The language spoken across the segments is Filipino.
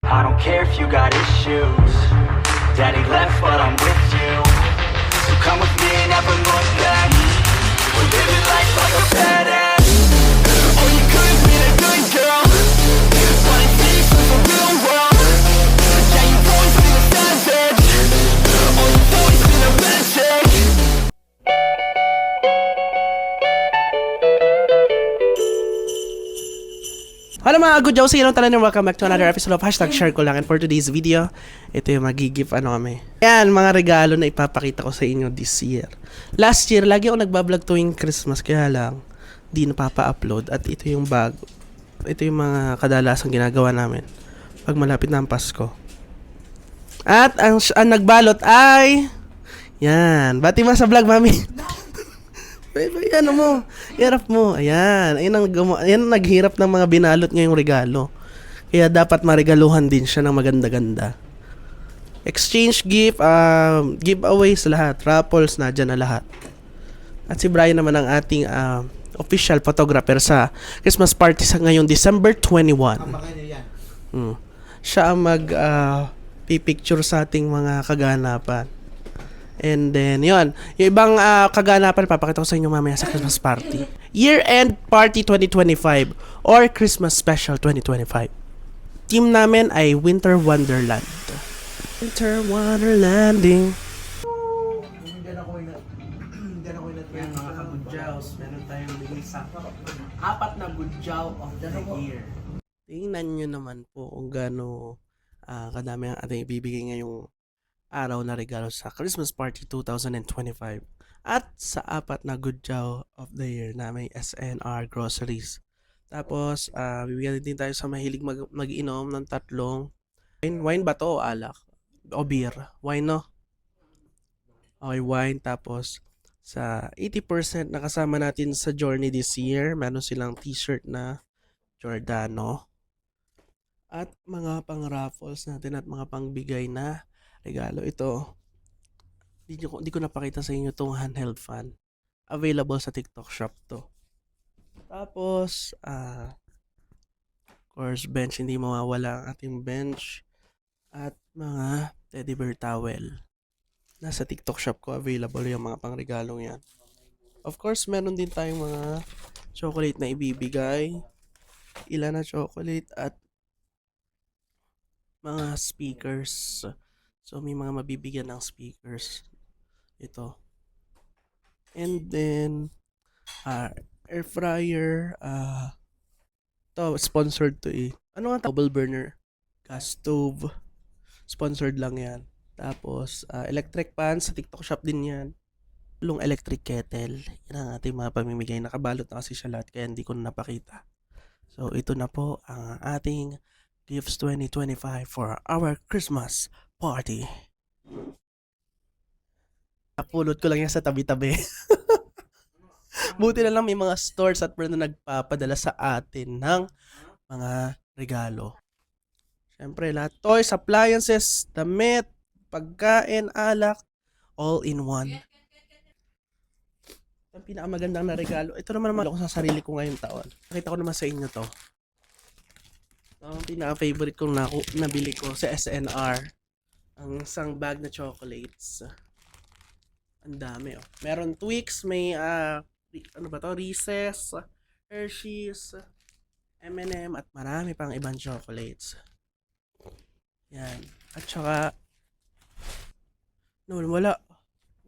I don't care if you got issues. Daddy left, but I'm with you. So come with me and never look back. We're living life like a badass. Oh, you could have been a good girl, but instead you took the real world. Yeah, you've always been a savage. Oh, you've always been a magic. Hello mga good Josie, hello talaga, welcome back to another episode of Hashtag Share Ko Lang. And for today's video, ito yung magigip kami. Yan, mga regalo na ipapakita ko sa inyo this year. Last year, lagi ako nagbablog tuwing Christmas, kaya lang, di napapa-upload. At ito yung bago. Ito yung mga kadalasang ginagawa namin pag malapit na ang Pasko. At ang nagbalot ay... Yan, bati mo sa vlog, mami. Ano mo, hirap mo. Ayan, ayan naghirap ng mga binalot ngayong regalo. Kaya dapat maregaluhan din siya ng maganda-ganda. Exchange gift, giveaways lahat, raffles na dyan na lahat. At si Brian naman ang ating official photographer sa Christmas party sa ngayong December 21. Siya ang pipicture sa ating mga kaganapan. And then, yun. Yung ibang kaganapan, papakita ko sa inyo mamaya sa Christmas party. Year-end Party 2025 or Christmas Special 2025. Team namin ay Winter Wonderland. Winter Wonderlanding. Yan mga kabudyaws, meron tayong bigay sa 4 na budyaw of the year. Tingnan nyo naman po kung gaano kadami ang ating ibibigay ngayong araw na regalo sa Christmas Party 2025 at sa 4 na good job of the year na may SNR groceries. Tapos, bibigyan din tayo sa mahilig mag-inom ng 3 wine ba to o alak? O beer? Wine, no? Okay, wine. Tapos, sa 80% na kasama natin sa journey this year, meron silang t-shirt na Giordano. At mga pang-raffles natin at mga pangbigay na regalo. Ito, di ko napakita sa inyo itong handheld fan. Available sa TikTok shop to. Tapos, of course, bench. Hindi mawawala ang ating bench. At mga teddy bear towel. Nasa TikTok shop ko available yung mga pangregalong yan. Of course, meron din tayong mga chocolate na ibibigay. Ilan na chocolate at mga speakers. So, may mga mabibigyan ng speakers. Ito. And then, air fryer. Ito, sponsored to eh. Ano nga? Double burner. Gas stove. Sponsored lang yan. Tapos, electric pan. Sa TikTok shop din yan. Long electric kettle. Yan ang ating mga pamimigay. Nakabalot na kasi siya lahat. Kaya hindi ko na napakita. So, ito na po ang ating Gifts 2025 for our Christmas party. Napulot ko lang yan sa tabi-tabi. Buti na lang may mga stores at brand na nagpapadala sa atin ng mga regalo. Siyempre, lahat toys, appliances, damit, pagkain, alak, all in one. Ang pinakamagandang na regalo. Ito naman ako sa sarili ko ngayong taon. Nakita ko naman sa inyo to. Ang pinaka-favorite kong nabili ko sa SNR. Ang isang bag na chocolates. Ang dami, oh. Meron Twix, may ano ba to? Reese's, Hershey's, M&M, at marami pang ibang chocolates. Yan. At saka wala.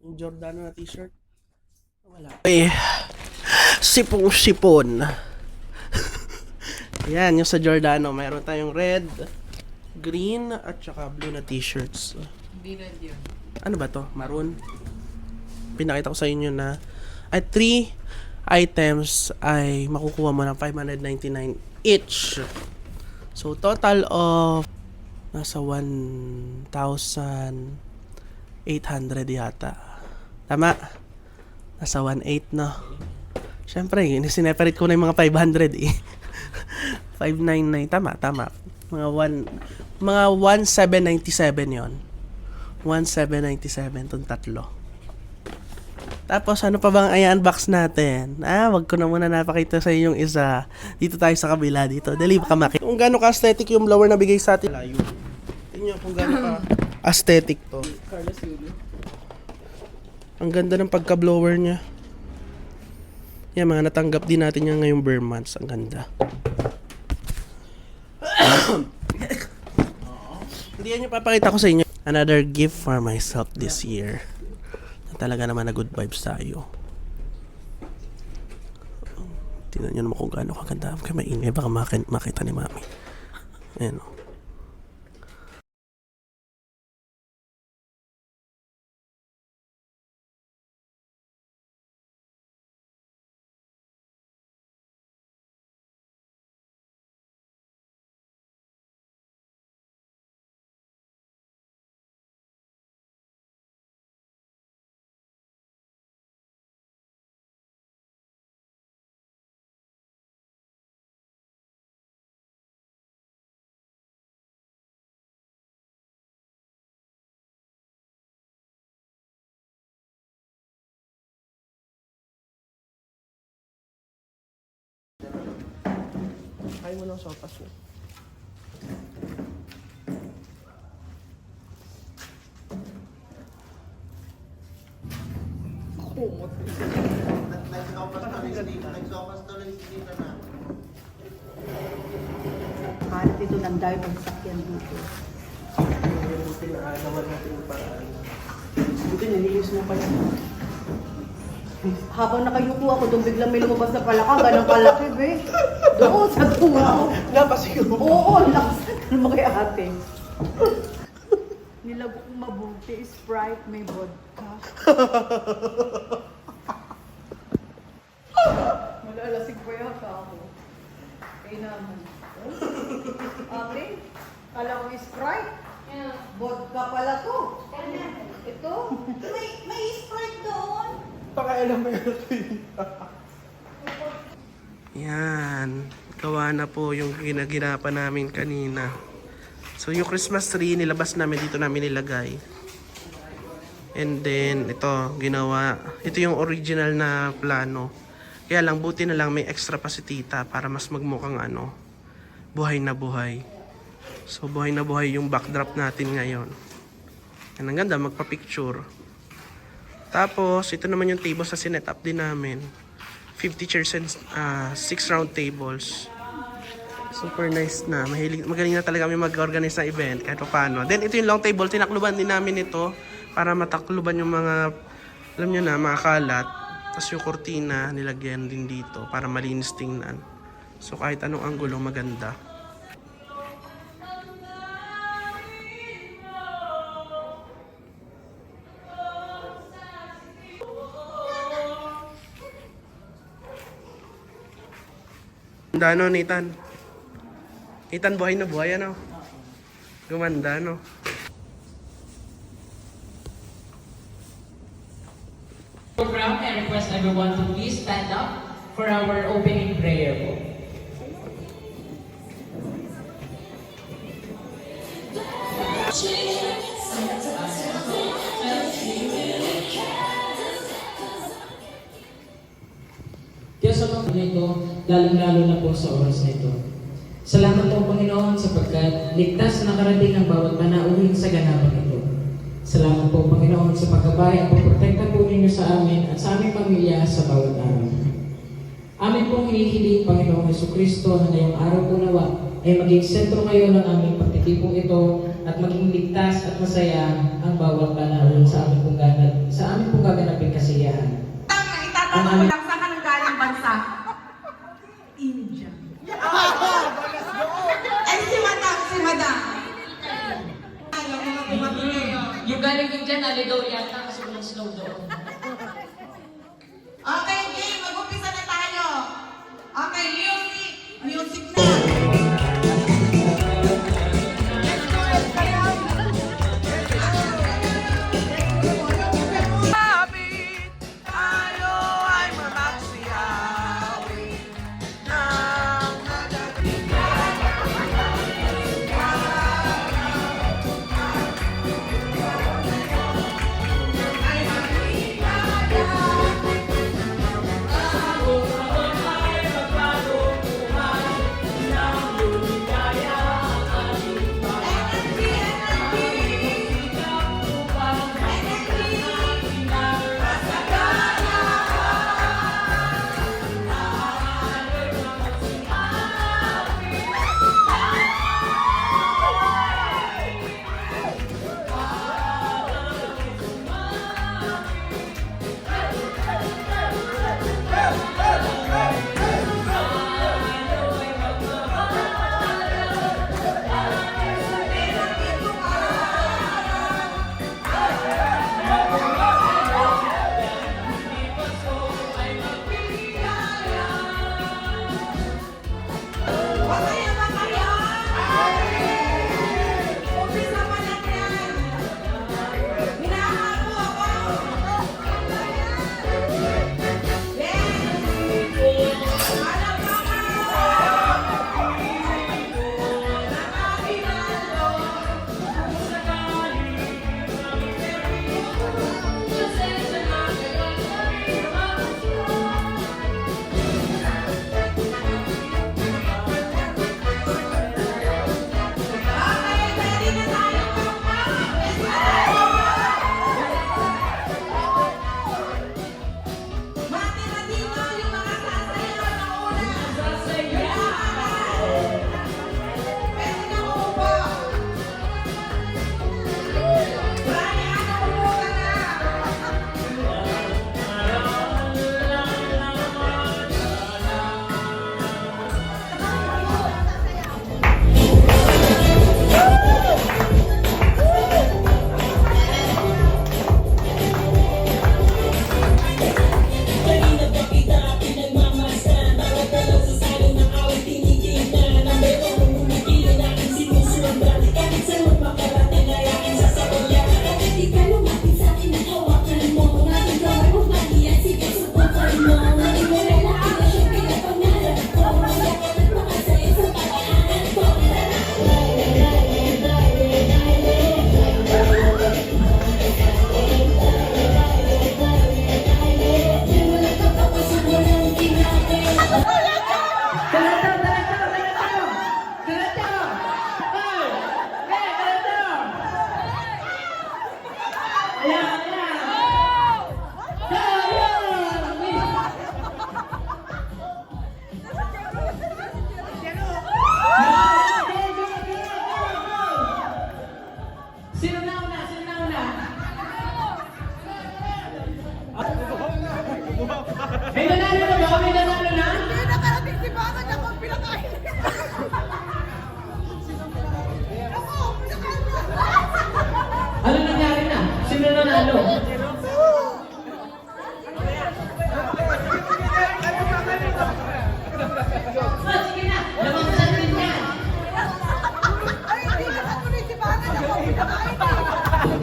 Yung Giordano na t-shirt. Wala. Okay. Sipong-sipon. Yan, yung sa Giordano. Mayroon tayong red, green, at saka blue na t-shirts. Hindi red yun. Ano ba to? Maroon. Pinakita ko sa inyo na at 3 items ay makukuha mo ng 599 each. So, total of nasa 1,800 yata. Tama? Nasa 1,800 no? Siyempre, sineperate ko na yung mga 500 eh. 599. Tama. Mga 1,797 yon. 1,797 tong tatlo. Tapos ano pa bang i-unbox natin? Wag ko na muna napakita sa inyo yung isa. Dito tayo sa kabila dito. Dali baka makita. Kung gaano ka-aesthetic yung blower na bigay sa atin. Layo. Tingnan kung gaano ka-aesthetic to. Ang ganda ng pagka-blower niya. Yan, mga natanggap din natin yan ngayong bare months. Ang ganda. Hindi yan yung papakita ko sa inyo. Another gift for myself this year. Talaga naman na good vibes tayo. Tingnan nyo naman kung gaano kaganda. Kaya maingay, baka makita ni mami. Ayan o. Kaya mo ng sopas mo. Kahit ito ng dahil pagsakyan dito. Buti na agawan natin yung paraan. Buti nililis mo pa yan. Habang nakayuko ako, doon biglang may lumabas na palaka, ganang kalaki, be. Doon, sa tuwa. Napasiguro. Oo, lakas na kay ate. Nilago kong mabuti, Sprite, may vodka. Malalasig pa yata ako. Kaya naman. Ate, kala ko Sprite. Vodka pala to. Ito. May Sprite doon. Pakailan mo yun. Yan. Gawa na po yung ginaginapan namin kanina. So yung Christmas tree nilabas namin, dito namin nilagay. And then ito ginawa. Ito yung original na plano. Kaya lang buti na lang may extra pa si tita para mas magmukhang buhay na buhay. So buhay na buhay yung backdrop natin ngayon. Yan, ang ganda magpa-picture. Tapos, ito naman yung table sa sinet up din namin. 50 chairs and 6 round tables. Super nice na. Magaling na talaga kami mag-organize ng event kahit paano. Then, ito yung long table. Tinakluban din namin ito para matakluban yung mga, alam nyo na, mga kalat. Tapos yung kortina, nilagyan din dito para malinis tingnan. So, kahit anong anggulo, maganda. Ganda no, Nathan? Nathan, buhay na buhay, ano? Gumanda, no? Program, I request everyone to please stand up for our opening prayer po. Kaya sa mga ito, lalong-lalo na po sa oras na ito. Salamat po Panginoon sapagkat ligtas na nakarating ang bawat panauhin sa ganapang ito. Salamat po Panginoon sa pagkabay at pagprotekta po ninyo sa amin at sa aming pamilya sa bawat araw. Amin pong hinihiling Panginoong Jesucristo na ngayong araw po nawa ay maging sentro kayo ng aming pagtitipong ito at maging ligtas at masaya ang bawat panahon sa aming pong gaganapin kasiyahan. Itatanong mo lang saan ka nang galing bansa? India. Ay, si Madam. Yung galing din dyan, aligaw yata kasi walang snow doon. Okay, game. Mag-umpisa na tayo. Okay, music na.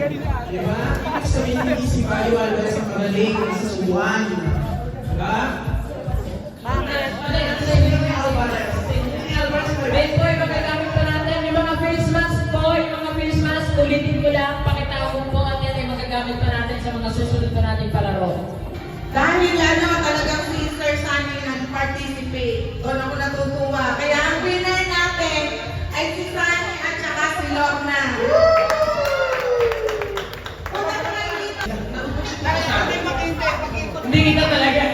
Diba? Ibig sabihin hindi si Bayo Alvarez ang magaling sa subuan. Diba? Bakit? Alvarez. Wait po, magagamit pa natin yung mga face mask po, yung mga face mask, ulitin ko lang, pakita ko po at yan ay magagamit pa natin sa mga susunod pa nating palaro. Dahil talagang si Sir Sunny nag-participate. Doon ako natutuwa. Kaya ang winner natin ay si Sunny at saka si Lorna. Hindi kita talaga.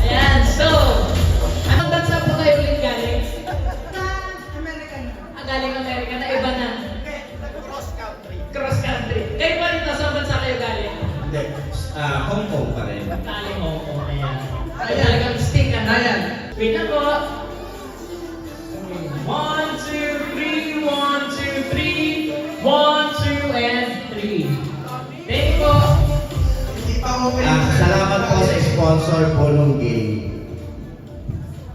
Ayan, so, anong bansa po kayo ulit galing? Galing Amerika na iba na. Cross country. Kayo pa rin sa bansa kayo galing? Hindi. Hong Kong pa rin. Galing Hong Kong, ayan. Ay, talagang stick ka na. Ayan. Wait na po. 1, 2, 3, 1, 2, 3. 1, 2, and 3. Thank you po. Salamat po sa sponsor, Bolong Game.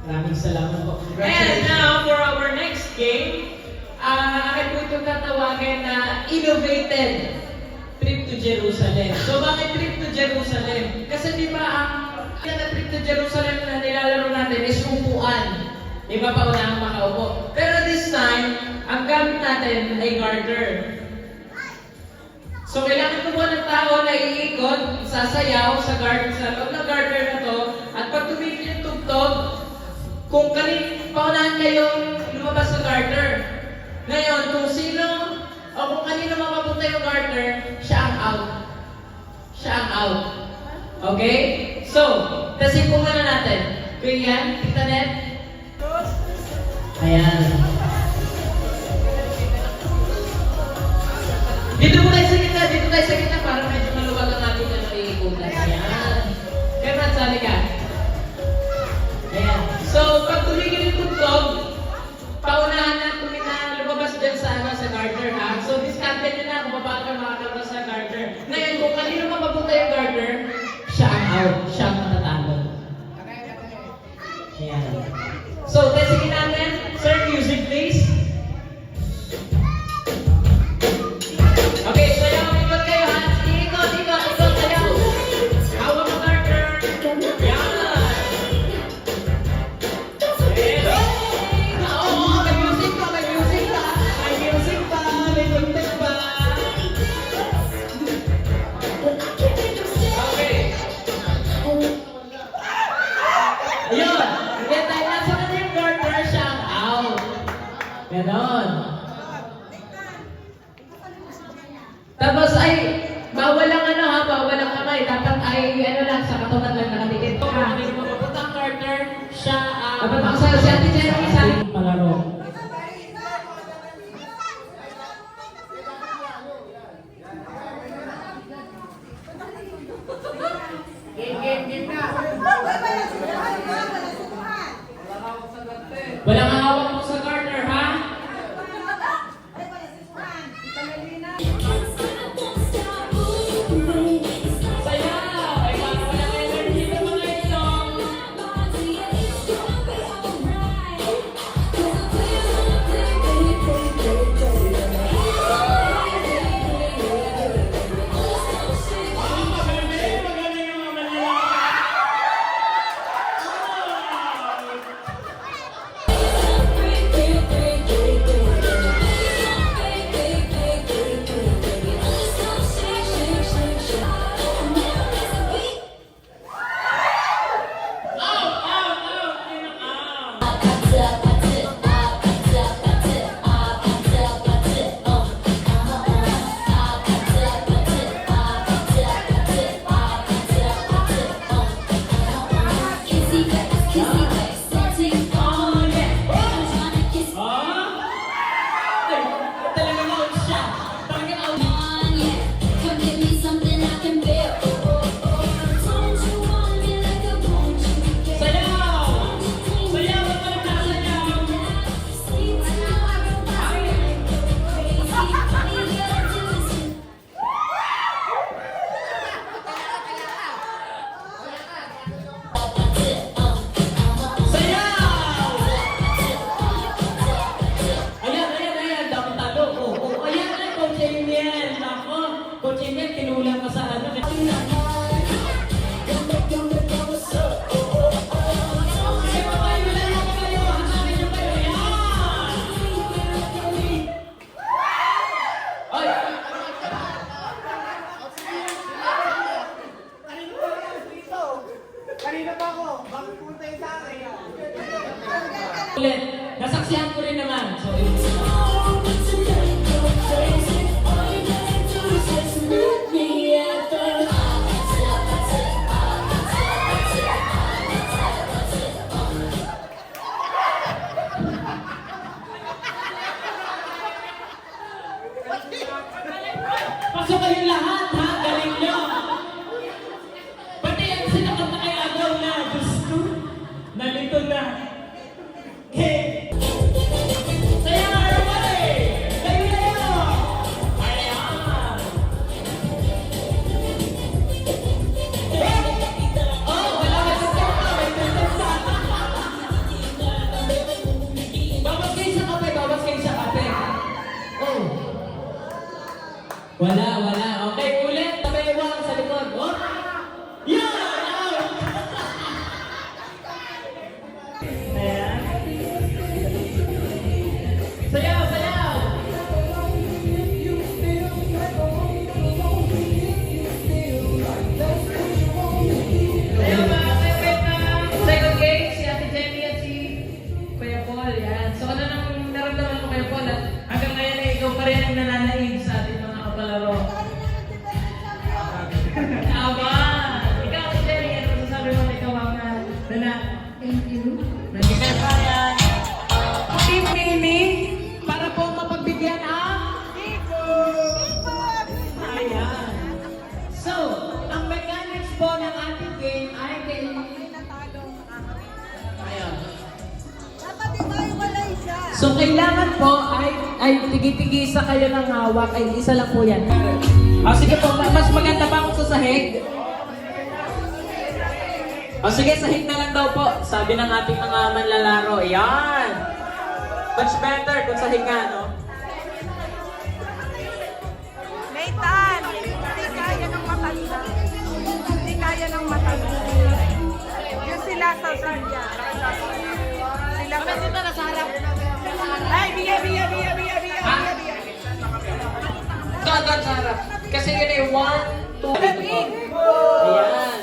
Maraming salamat po. And now, for our next game, akin po itong tatawagin na Innovated Trip to Jerusalem. So, bakit trip to Jerusalem? Kasi di ba ang trip to Jerusalem na nilalaro natin is upuan. Di ba paunahang makaupo? Pero this time, ang gamit natin ay garter. So, kailangan ko po ng tao na iikot, sasayaw sa loob ng garter na to, at pag tumigil yung tugtog, kung paunahan kayong lumabas sa garter. Ngayon, kung sino o kung kanino makapunta yung garter, siya ang out. Siya ang out. Okay? So, tasin po muna natin. Kuya yan, Tita Net. Ayan. Dito tayo sa gitna para medyo maluwag ang ating naiikutan. Ayan. Kaya Brad, sali ka. Ayan. So, pag tumigil yung tugtog, paunahan na lumabas dyan sa garter, ha? So, discard nyo na kung paano kayo makakalabas sa garter. Ngayon, kung kanino mapapunta yung garter, siya ang out. Siya ang matatalo. Ayan. So, testingin natin. Sir, music please. Okay, sayaw. Ikot kayo, ha? Ikot, sayaw. Hawak ang garter. Yan. Ganon. Tapos ay, bawal lang bawal lang kamay. Dapat ay, lang, sa katawan lang nakatikit. Hindi mo mapapunta ang garter, siya dapat makasalo si Ate Jeremy sa palaro. Game na. Walang hawak mo sa garter, ha? Sayaw! Ay, walang energy na mga ito. Papasok kayong lahat, ha? Galing nyo. Pati yan sinakat na kay agaw na. Diyos ko. Nalito na. Okay. Saya nga naman eh. Tayo na yun. Ayan. Oh, wala ka sa kama. May tentasa. Bawas kayo sa kape. Bawas kayo sa kape. Oh. Wala. Okay, ulit. Tabaywang sa likod. Oh. Yan! Out! Ayan. Sayaw! Sayaw mga kaibigan na second game, si Ate Jenny at si Kuya Paul. Yan. So ano nang naramdaman mo, Kuya Paul? Hanggang ngayon ay ikaw pa rin ang nananaig sa ating mga kapalaro. Tama! Ikaw, Ate Jenny, ano masasabi mo na ikaw ang Thank you. nagkikaya pa yan? Team Mimi, para po mapagbigyan ang ayan. So, ang mechanics po ng ating game ay ayan. So, kailangan po ay tigi-tigisa kayo ng hawak. Ay, isa lang po yan. Sige po, mas maganda pa kung sa sahig. Sige, sahig na lang daw po. Sabi ng ating mga manlalaro. Ayan. Much better kung sahig nga, no? Nathan, hindi kaya ng matanda. Hindi kaya ng matanda. Yung sila sa Silya. Sila pa dito na sa harap. Ay, biya. Doon sa harap. Kasi yun ay 1, 2, ayan.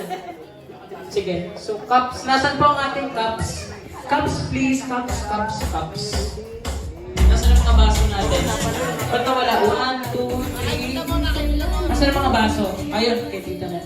Sige. So, cups. Nasaan po ang ating cups? Cups, please. Cups. Nasaan ang mga baso natin? Ba't nawala? 1, 2, 3. Nasaan ang mga baso? Ayun, kay tita na.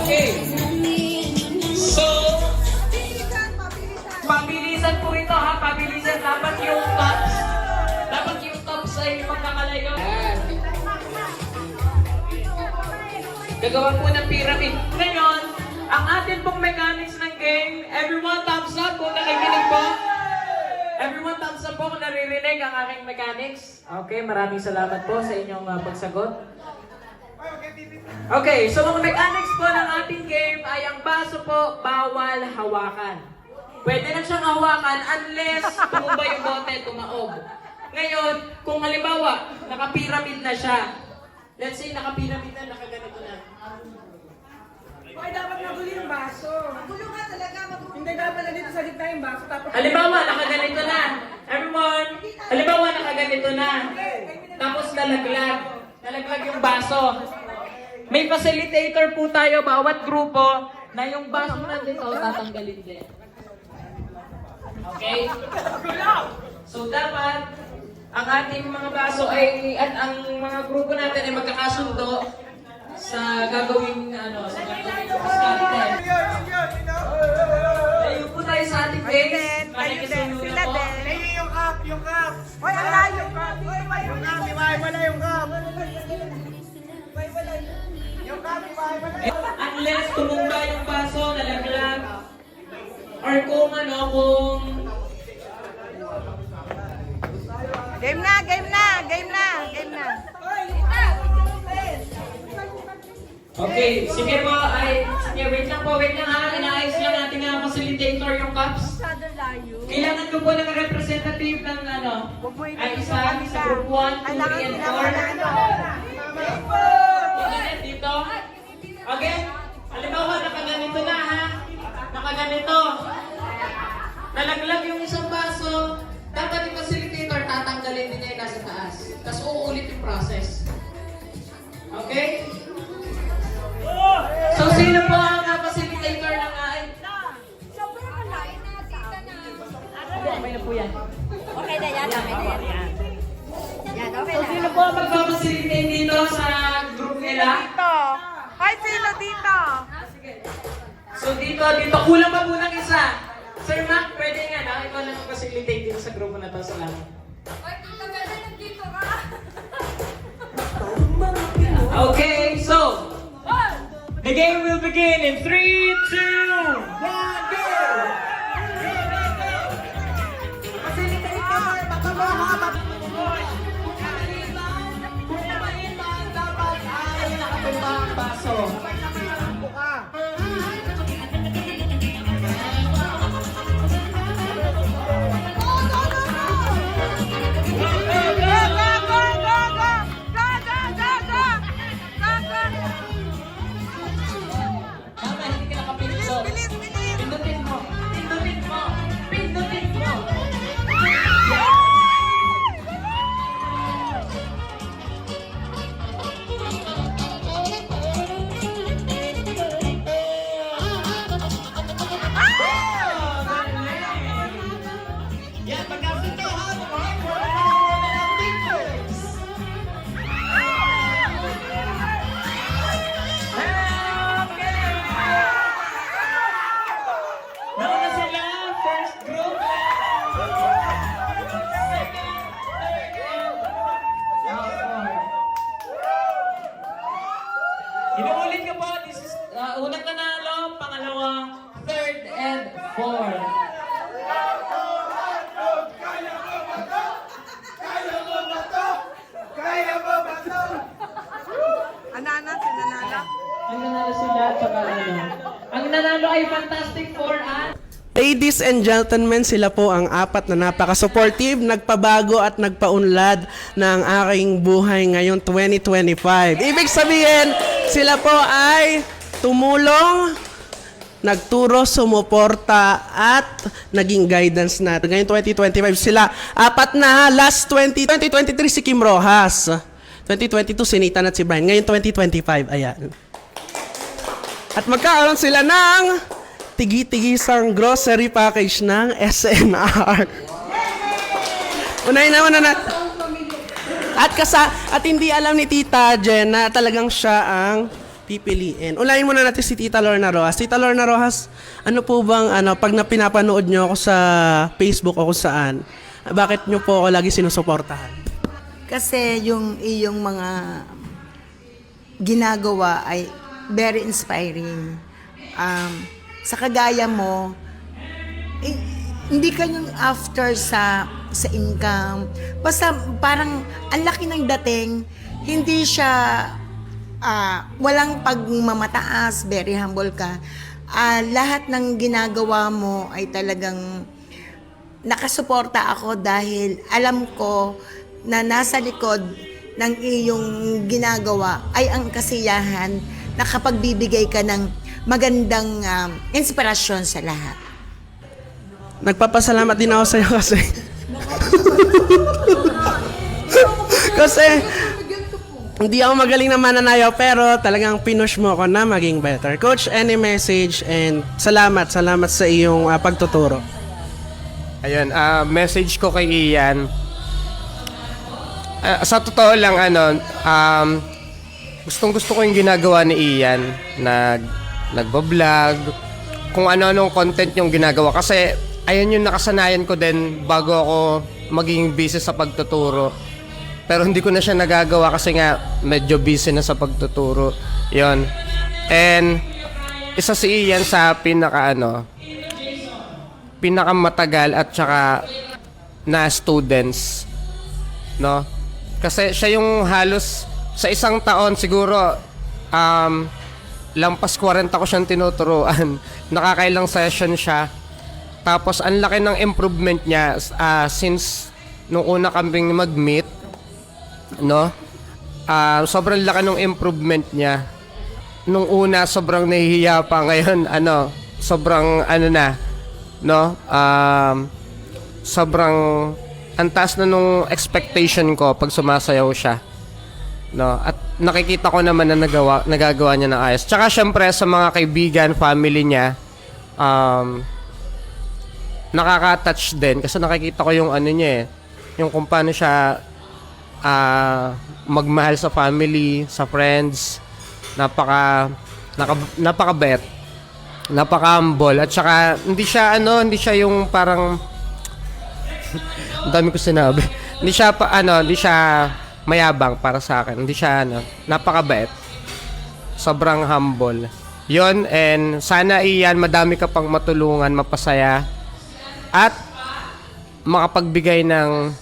Okay. So, pabilisan po ito ha, pabilisan. Dapat yung tops ay magkakalayo. Ayan. Gagawa po ng pyramid. Ngayon, ang atin pong mechanics ng game, everyone thumbs up kung nakikinig po. Everyone thumbs up po kung naririnig ang aking mechanics. Okay, maraming salamat po sa inyong pagsagot. Okay, so ang mechanics po ng ating game ay ang baso po bawal hawakan. Pwede na siyang hawakan unless tumumba yung bote, tumaog. Ngayon, kung halimbawa, naka-pyramid na siya. Let's say naka-pyramid na, nakaganito na. Ay, dapat magulo yung baso. Magulo nga talaga. Hindi dapat nandito sa gitna yung baso. Tapos Halimbawa, nakaganito na. Everyone, halimbawa, nakaganito na. Tapos nalaglag. Nalaglag yung baso. May facilitator po tayo, bawat grupo, na yung baso nandito, tatanggalin din. Okay? So, dapat, ang ating mga baso ay, at ang mga grupo natin ay magkakasundo sa gagawing, sa gagawing diskarte. Layo po tayo sa ating base. Makikisunod na po. yung cup. Hoy, ang layo. Yung cup, iwala yung cup. Unless tumumba yung baso, nalaglag, or kung kung Game na. okay, sige po, wait lang ha, inaayos lang natin ang facilitator yung cups. Kailangan ko po ng representative ng ay isa sa group 1, 2, 3, and 4. Dito. Okay, halimbawa nakaganito na ha, nakaganito. Nalaglag yung isang baso, dapat yung facilitator tatanggalin din niya yung nasa taas. Tapos uulit yung process. Okay? So, sino po ang facilitator ng mag-facilitate dito sa group nila? Dito. Ay, sino dito? So dito, kulang pa muna isa. Sir Mac, pwede nga na, ikaw lang mag-facilitate dito sa grupo na to. Salamat. Okay, so the game will begin in 3, 2, 1, go! Tama, hindi ka nakapindot. Bilis, bilis. Pindutin mo. Pindutin mo. Pindutin mo. Yan, magkapito ha. Nauna sila, first group. Second, third, and fourth. Inuulit ko po, this is unang nanalo, pangalawa, third, and fourth. Anana, sinanala. Ang nanalo sila sa ano. Ang nanalo ay Fantastic Four at Ladies and gentlemen, sila po ang apat na napaka-supportive, nagpabago at nagpaunlad ng aking buhay ngayong 2025. Ibig sabihin, sila po ay tumulong, nagturo, sumuporta at naging guidance natin. Ngayong 2025 sila, apat na, last 2023 si Kim Rojas. 2022 si Nathan at si Brian. Ngayon 2025, ayan. At magkakaroon sila ng tigi-tigisang grocery package ng SNR. Unahin naman na natin. At hindi alam ni Tita Jen na talagang siya ang pipiliin. Unahin muna natin si Tita Lorna Rojas. Tita Lorna Rojas, ano po bang, pag pinapanood nyo ako sa Facebook o kung saan, bakit nyo po ako lagi sinusuportahan? Kasi yung iyong mga ginagawa ay very inspiring. Sa kagaya mo, hindi ka yung after sa income. Basta parang ang laki ng dating, hindi siya walang pagmamataas, very humble ka. Lahat ng ginagawa mo ay talagang nakasuporta ako dahil alam ko na nasa likod ng iyong ginagawa ay ang kasiyahan na kapag bibigay ka ng magandang inspirasyon sa lahat. Nagpapasalamat din ako sa'yo kasi kasi hindi ako magaling na mananayaw pero talagang pinush mo ako na maging better. Coach, any message and salamat sa iyong pagtuturo. Ayun, message ko kay Ian. Sa totoo lang, gustong-gusto ko yung ginagawa ni Ian. Nagbablog, kung ano-anong content yung ginagawa. Kasi, ayun yung nakasanayan ko din bago ako maging busy sa pagtuturo. Pero hindi ko na siya nagagawa kasi nga medyo busy na sa pagtuturo. Yun. And, isa si Ian sa pinakamatagal at saka na students, no? Kasi siya yung halos sa isang taon siguro lampas 40 ko siyang tinuturuan. Nakakailang session siya. Tapos ang laki ng improvement niya since nung una kaming mag-meet, no? Sobrang laki ng improvement niya. Nung una sobrang nahihiya pa, ngayon sobrang na, no? Sobrang antas na nung expectation ko pag sumasayaw siya, no? At nakikita ko naman na nagagawa niya ng ayos. Tsaka syempre sa mga kaibigan, family niya, nakaka-touch din kasi nakikita ko yung niya yung kung paano siya magmahal sa family, sa friends. Napakabait. Napaka-humble. At saka, hindi siya yung parang, ang dami ko sinabi. Hindi siya mayabang para sa akin. Hindi siya, napakabait. Sobrang humble. Yon, and sana iyan, madami ka pang matulungan, mapasaya, at makapagbigay ng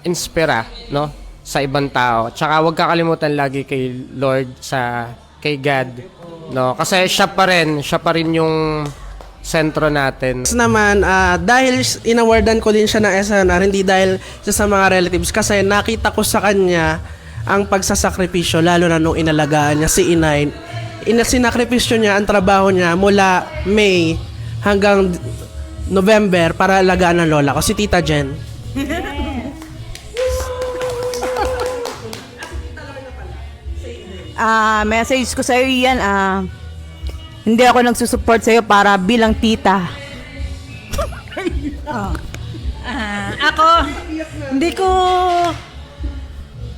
inspira, no, sa ibang tao. Tsaka huwag kakalimutan lagi kay Lord, kay God, no, kasi siya pa rin yung sentro natin. Naman, dahil inawardan ko din siya ng SNR, hindi dahil sa mga relatives, kasi nakita ko sa kanya ang pagsasakripisyo, lalo na nung inalagaan niya si Inay. Sinakripisyo niya ang trabaho niya mula May hanggang November para alagaan ng lola ko, si Tita Jen. Message ko sa'yo yan, hindi ako nagsusupport sa'yo para bilang tita. Ako,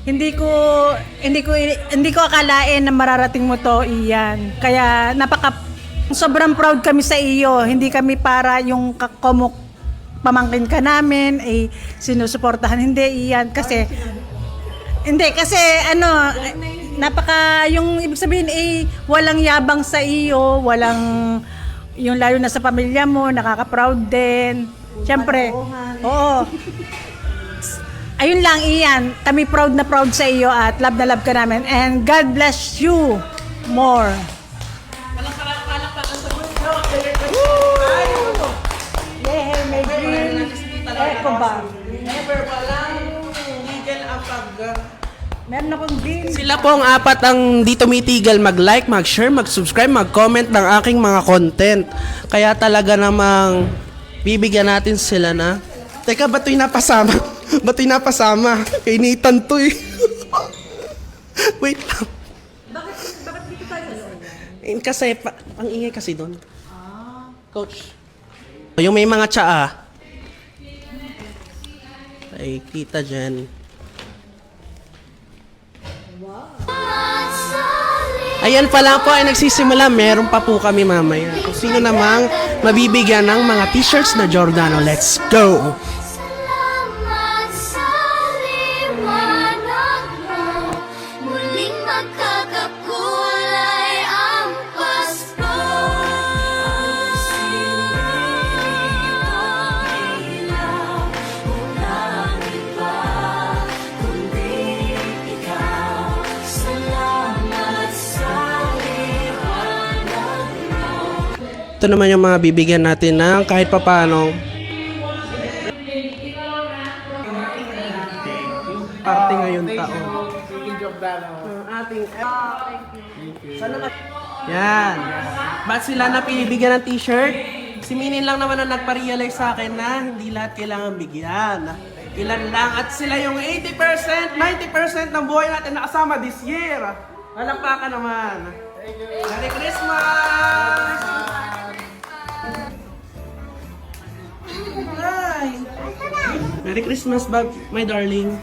hindi ko akalain na mararating mo to, Ian. Kaya sobrang proud kami sa iyo. Hindi kami para yung pamangkin ka namin ay sinusuportahan. Hindi, Ian, kasi yung ibig sabihin ay walang yabang sa iyo, walang yung lalo na sa pamilya mo, nakaka-proud din. Siyempre, oo. Ayun lang, Ian. Kami proud na proud sa iyo at love na love ka namin. And God bless you more. Yeah, may green. Eco ba? Never palang legal ang Meron akong green. Sila po ang apat ang di tumitigal mag-like, mag-share, mag-subscribe, mag-comment ng aking mga content. Kaya talaga namang bibigyan natin sila na. Teka, bato'y napasama? Bato'y napasama? Kay Nathan to eh. Wait lang. Bakit dito tayo sa loob? Kasi, ang ingay kasi doon. Coach. Yung may mga tsaa. Ay, Tita Jen. Ayan pa lang po ay nagsisimula. Meron pa po kami mamaya. Kung sino namang mabibigyan ng mga t-shirts na Giordano. Let's go! Salamat sa liwanag mo. Muling magkakakulay ang Pasko. Ilaw, walang iba, kundi ikaw. Salamat sa liwanag mo. Ito naman yung mga bibigyan natin ng kahit papano. Parte ngayon taon. Ang ating Yan. Ba't sila na pinibigyan ng t-shirt? Si Minin lang naman ang nagpa-realize sa akin na hindi lahat kailangan bigyan. Ilan lang. At sila yung 80%, 90% ng buhay natin nakasama this year. Palakpakan naman. Merry Christmas! Hi! Merry Christmas, my darling.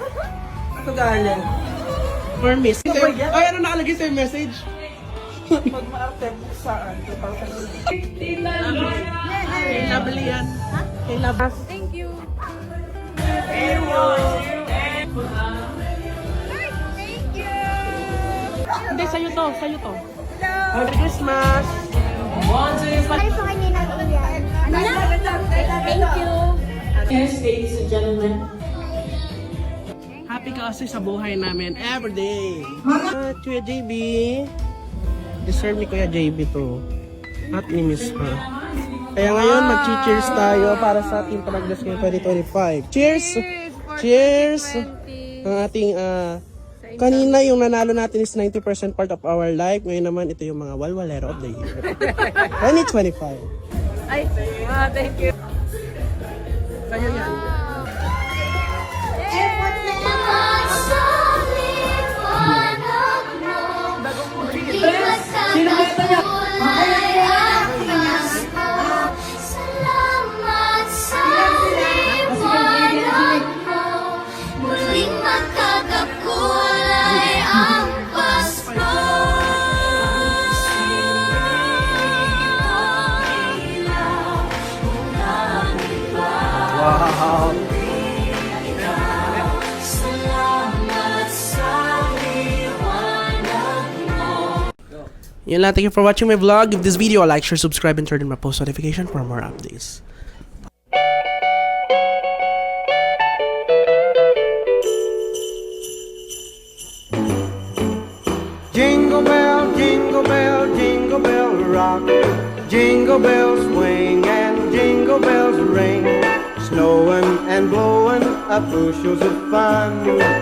Ako darling. For miss. Ay, ano nakalagay sa message? Pag ma-active saan? 2020. Kay Lovely yan. Kay Lovely. Thank you. Hindi, sa'yo to. Merry Christmas! Thank you. Yes, ladies and gentlemen. Happy ka kasi sa buhay namin everyday. Kuya JB. Deserve ni Kuya JB to. At ni-miss ka. Kaya ngayon, mag-cheers tayo para sa ating Panagdas ngayong 2025. Cheers! Cheers! Ang ating, kanina yung nanalo natin is 90% part of our life. Ngayon naman, ito yung mga walwalero of the year. 2025. Ay, thank you. Sa'yo yan. Salamat sa liwanag mo. Muling magkakakulay ang Pasko. Salamat sa liwanag mo. Muling magkakakulay Yun lang. Thank you for watching my vlog. If this video, like, share, subscribe, and turn on my post notification for more updates. Jingle bell rock. Jingle bells swing and jingle bells ring. Snowing and blowing up bushels of fun.